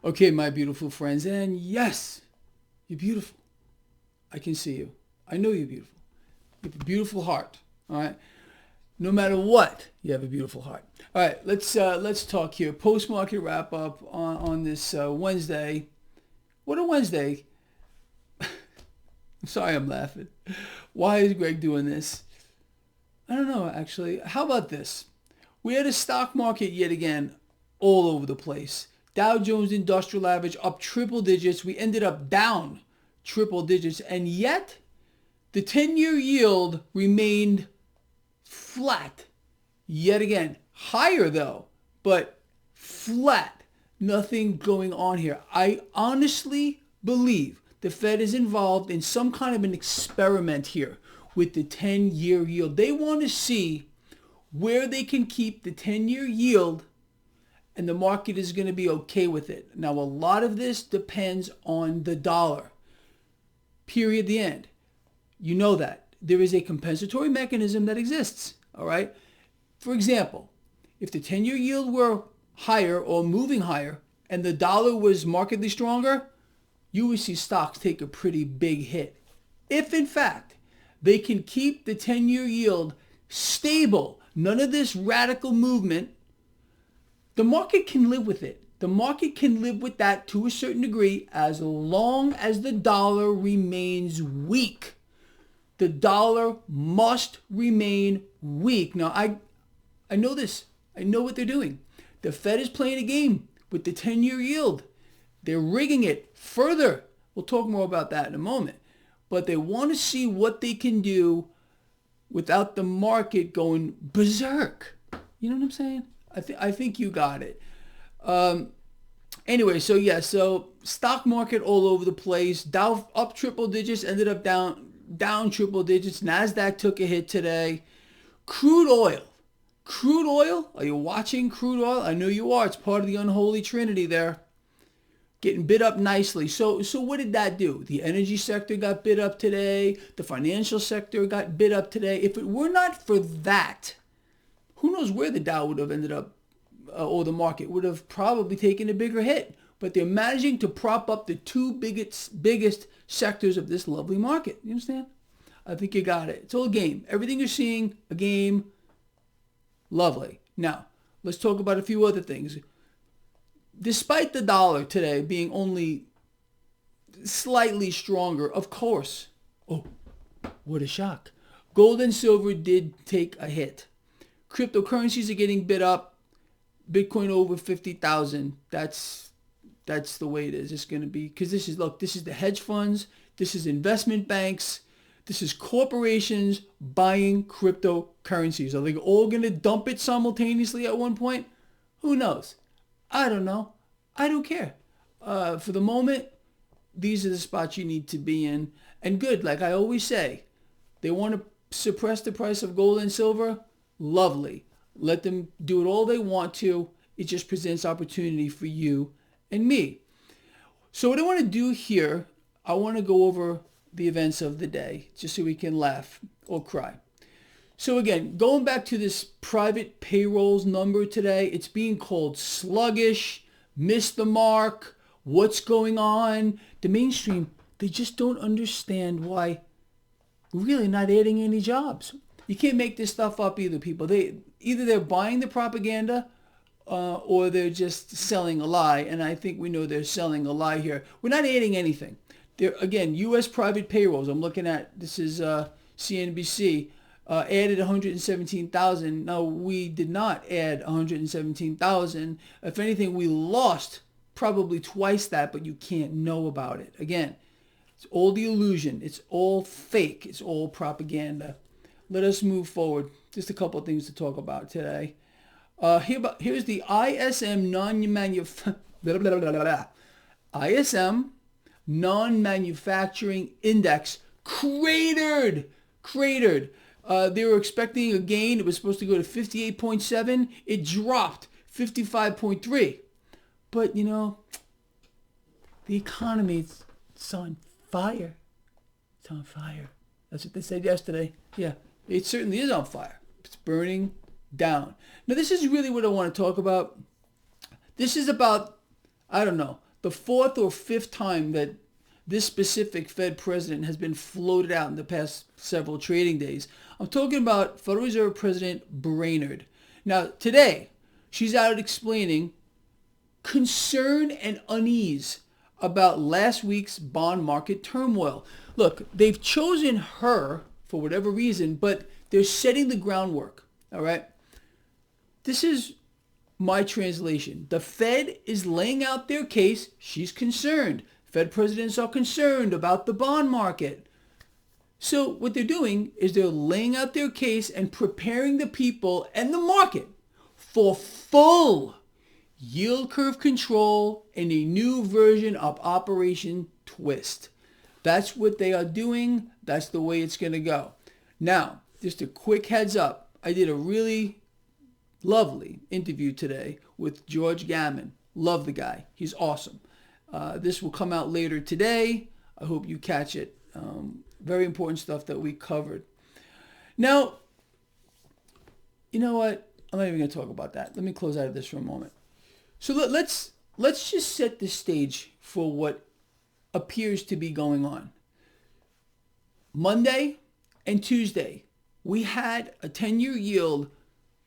Okay, my beautiful friends. And yes, you're beautiful. I can see you. I know you're beautiful. You have a beautiful heart. All right. No matter what, you have a beautiful heart. All right. Let's talk here. Post market wrap up on this Wednesday. What a Wednesday. I'm sorry, I'm laughing. Why is Greg doing this? I don't know, actually. How about this? We had a stock market yet again all over the place. Dow Jones Industrial Average up triple digits. We ended up down triple digits. And yet, the 10-year yield remained flat. Yet again. Higher, though, but flat. Nothing going on here. I honestly believe the Fed is involved in some kind of an experiment here with the 10-year yield. They want to see where they can keep the 10-year yield, and the market is going to be okay with it. Now, a lot of this depends on the dollar. Period. The end. You know that. There is a compensatory mechanism that exists. All right? For example, if the 10-year yield were higher or moving higher and the dollar was markedly stronger, you would see stocks take a pretty big hit. If, in fact, they can keep the 10-year yield stable, none of this radical movement, the market can live with it. The market can live with that to a certain degree as long as the dollar remains weak. The dollar must remain weak. Now, I know this. I know what they're doing. The Fed is playing a game with the 10-year yield. They're rigging it further. We'll talk more about that in a moment. But they want to see what they can do without the market going berserk. You know what I'm saying? I think you got it. Anyway, so stock market all over the place. Dow up triple digits, ended up down triple digits. NASDAQ took a hit today. Crude oil. Are you watching crude oil? I know you are. It's part of the unholy trinity there. Getting bid up nicely. So what did that do? The energy sector got bid up today. The financial sector got bid up today. If it were not for that, who knows where the Dow would have ended up, or the market would have probably taken a bigger hit. But they're managing to prop up the two biggest sectors of this lovely market. You understand? I think you got it. It's all a game. Everything you're seeing, a game. Lovely. Now, let's talk about a few other things. Despite the dollar today being only slightly stronger, of course. Oh, what a shock. Gold and silver did take a hit. Cryptocurrencies are getting bid up. Bitcoin over 50,000. That's the way it is. It's going to be, because this is the hedge funds. This is investment banks. This is corporations buying cryptocurrencies. Are they all going to dump it simultaneously at one point? Who knows? I don't know. I don't care. For the moment, these are the spots you need to be in. And good, like I always say, they want to suppress the price of gold and silver. Lovely. Let them do it all they want to. It just presents opportunity for you and me. So what I want to do here, I want to go over the events of the day just so we can laugh or cry. So again, going back to this private payrolls number today, it's being called sluggish, missed the mark, what's going on. The mainstream, they just don't understand why we're really not adding any jobs. You can't make this stuff up either, people. They're buying the propaganda or they're just selling a lie. And I think we know they're selling a lie here. We're not adding anything. Again, U.S. private payrolls. I'm looking at, this is CNBC. Added 117,000. No, we did not add 117,000. If anything, we lost probably twice that, but you can't know about it. Again, it's all the illusion. It's all fake. It's all propaganda. Let us move forward. Just a couple of things to talk about today. Here's the ISM non-manufacturing index cratered. They were expecting a gain. It was supposed to go to 58.7. It dropped 55.3. But, the economy, it's on fire. It's on fire. That's what they said yesterday. Yeah, it certainly is on fire. It's burning down. Now, this is really what I want to talk about. This is about, I don't know, the fourth or fifth time that this specific Fed president has been floated out in the past several trading days. I'm talking about Federal Reserve President Brainerd. Now, today, she's out explaining concern and unease about last week's bond market turmoil. Look, they've chosen her for whatever reason, but they're setting the groundwork, all right? This is my translation. The Fed is laying out their case. She's concerned. Fed presidents are concerned about the bond market. So what they're doing is they're laying out their case and preparing the people and the market for full yield curve control and a new version of Operation Twist. That's what they are doing. That's the way it's going to go. Now, just a quick heads up. I did a really lovely interview today with George Gammon. Love the guy. He's awesome. This will come out later today. I hope you catch it. Very important stuff that we covered. Now, you know what? I'm not even going to talk about that. Let me close out of this for a moment. So let's just set the stage for what appears to be going on. Monday and Tuesday, we had a 10-year yield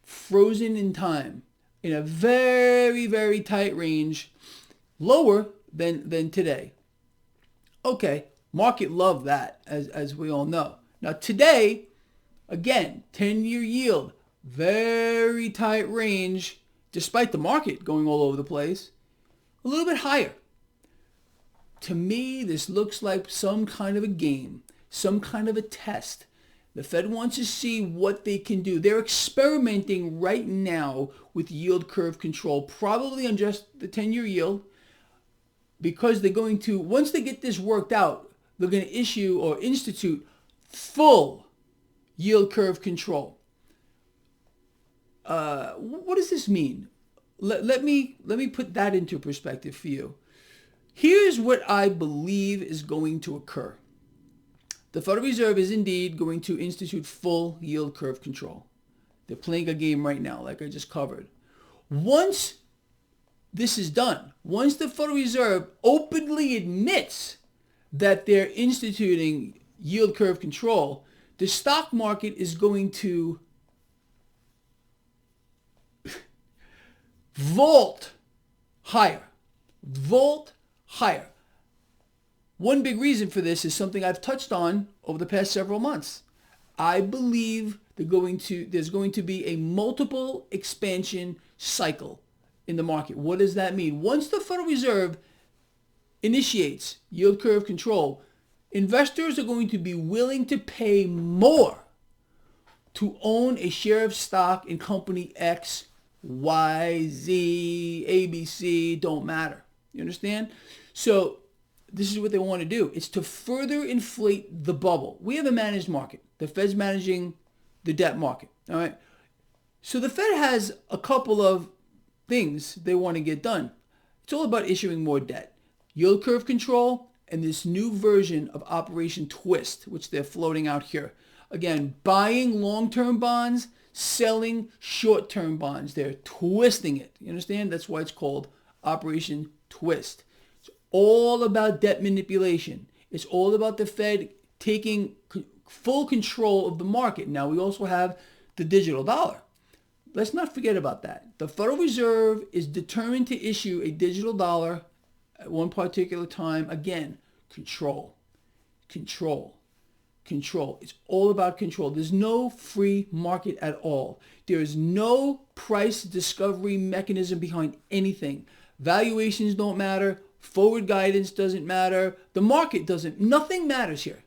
frozen in time in a very, very tight range, lower than today. Okay, market loved that, as we all know. Now today, again, 10-year yield, very tight range, despite the market going all over the place, a little bit higher. To me, this looks like some kind of a game, some kind of a test. The Fed wants to see what they can do. They're experimenting right now with yield curve control, probably on just the 10-year yield, because they're going to, once they get this worked out, they're going to issue or institute full yield curve control. What does this mean? Let me put that into perspective for you. Here's what I believe is going to occur. The Federal Reserve is indeed going to institute full yield curve control. They're playing a game right now, like I just covered. Once this is done, once the Federal Reserve openly admits that they're instituting yield curve control, the stock market is going to vault higher. Vault higher. One big reason for this is something I've touched on over the past several months. I believe there's going to be a multiple expansion cycle in the market. What does that mean? Once the Federal Reserve initiates yield curve control, investors are going to be willing to pay more to own a share of stock in company X, Y, Z, ABC, don't matter. You understand? So this is what they want to do. It's to further inflate the bubble. We have a managed market. The Fed's managing the debt market. All right. So the Fed has a couple of things they want to get done. It's all about issuing more debt. Yield curve control and this new version of Operation Twist, which they're floating out here. Again, buying long-term bonds, selling short-term bonds. They're twisting it. You understand? That's why it's called Operation Twist. It's all about debt manipulation. It's all about the Fed taking full control of the market. Now, we also have the digital dollar. Let's not forget about that. The Federal Reserve is determined to issue a digital dollar at one particular time. Again, control, control, control. It's all about control. There's no free market at all. There is no price discovery mechanism behind anything. Valuations don't matter. Forward guidance doesn't matter. The market doesn't. Nothing matters here.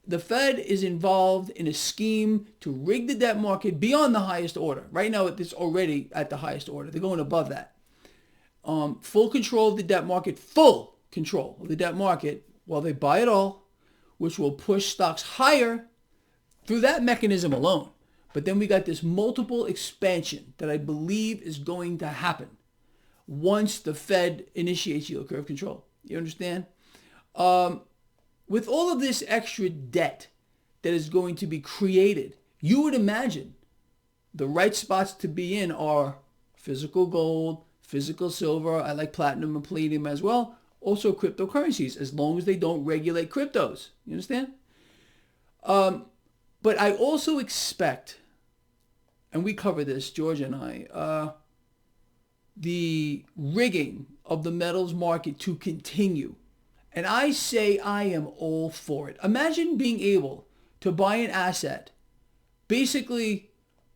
The Fed is involved in a scheme to rig the debt market beyond the highest order. Right now, it's already at the highest order. They're going above that. Full control of the debt market, full control of the debt market while they buy it all, which will push stocks higher through that mechanism alone. But then we got this multiple expansion that I believe is going to happen once the Fed initiates yield curve control. You understand? With all of this extra debt that is going to be created, you would imagine the right spots to be in are physical gold, physical silver. I like platinum and palladium as well. Also cryptocurrencies, as long as they don't regulate cryptos. You understand? But I also expect, and we cover this, George and I, the rigging of the metals market to continue. And I say I am all for it. Imagine being able to buy an asset basically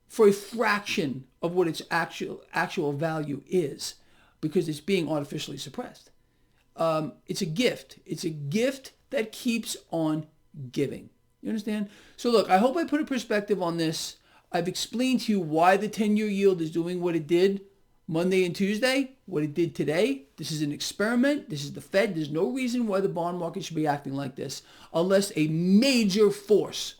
for a fraction of what its actual value is, because it's being artificially suppressed. It's a gift. It's a gift that keeps on giving. You understand? So look, I hope I put a perspective on this. I've explained to you why the 10-year yield is doing what it did Monday and Tuesday, what it did today. This is an experiment. This is the Fed. There's no reason why the bond market should be acting like this unless a major force,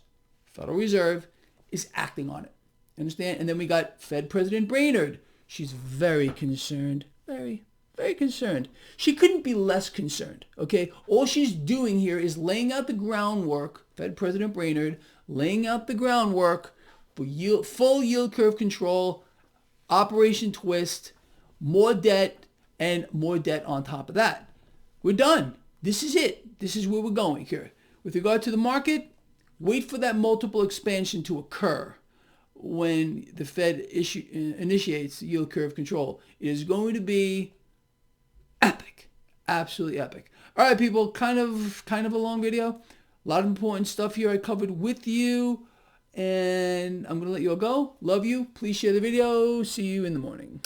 Federal Reserve, is acting on it. Understand? And then we got Fed President Brainerd. She's very concerned. Very, very concerned. She couldn't be less concerned, okay? All she's doing here is laying out the groundwork, Fed President Brainerd, laying out the groundwork for full yield curve control, Operation Twist, more debt, and more debt on top of that. We're done. This is it. This is where we're going here. With regard to the market, wait for that multiple expansion to occur when the Fed initiates yield curve control. It is going to be epic. Absolutely epic. All right, people, kind of a long video. A lot of important stuff here I covered with you. And I'm going to let you all go. Love you. Please share the video. See you in the morning.